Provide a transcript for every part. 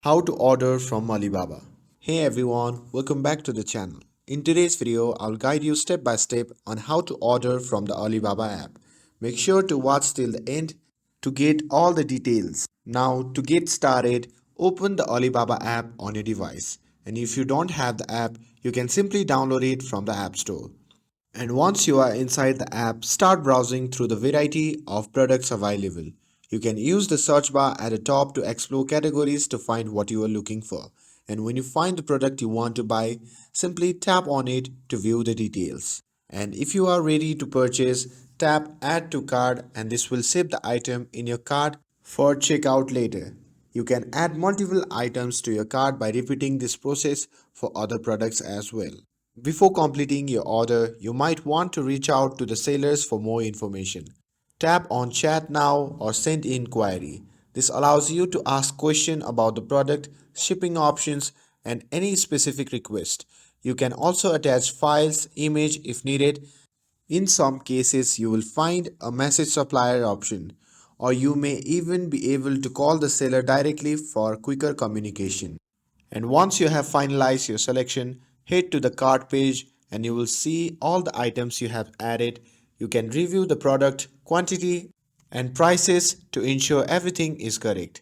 How to order from Alibaba. Hey everyone, welcome back to the channel. In today's video, I'll guide you step by step on how to order from the Alibaba app. Make sure to watch till the end to get all the details. Now, to get started, open the Alibaba app on your device. And if you don't have the app, you can simply download it from the App Store. And once you are inside the app, start browsing through the variety of products available. You can use the search bar at the top to explore categories to find what you are looking for. And when you find the product you want to buy, simply tap on it to view the details. And if you are ready to purchase, tap Add to Cart and this will save the item in your cart for checkout later. You can add multiple items to your cart by repeating this process for other products as well. Before completing your order, you might want to reach out to the sellers for more information. Tap on Chat Now or Send Inquiry. This allows you to ask questions about the product, shipping options, and any specific request. You can also attach files, image if needed. In some cases, you will find a message supplier option, or you may even be able to call the seller directly for quicker communication. And once you have finalized your selection, head to the cart page and you will see all the items you have added. You can review the product, quantity, and prices to ensure everything is correct.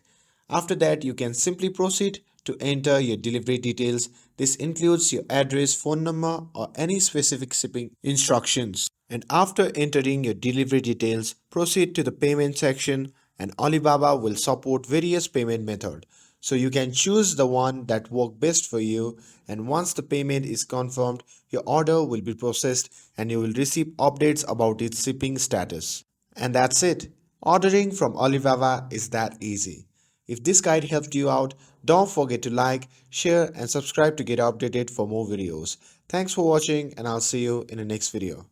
After that, you can simply proceed to enter your delivery details. This includes your address, phone number, or any specific shipping instructions. And after entering your delivery details, proceed to the payment section and Alibaba will support various payment methods. So you can choose the one that works best for you, and once the payment is confirmed, your order will be processed and you will receive updates about its shipping status. And that's it. Ordering from Alibaba is that easy. If this guide helped you out, don't forget to like, share and subscribe to get updated for more videos. Thanks for watching and I'll see you in the next video.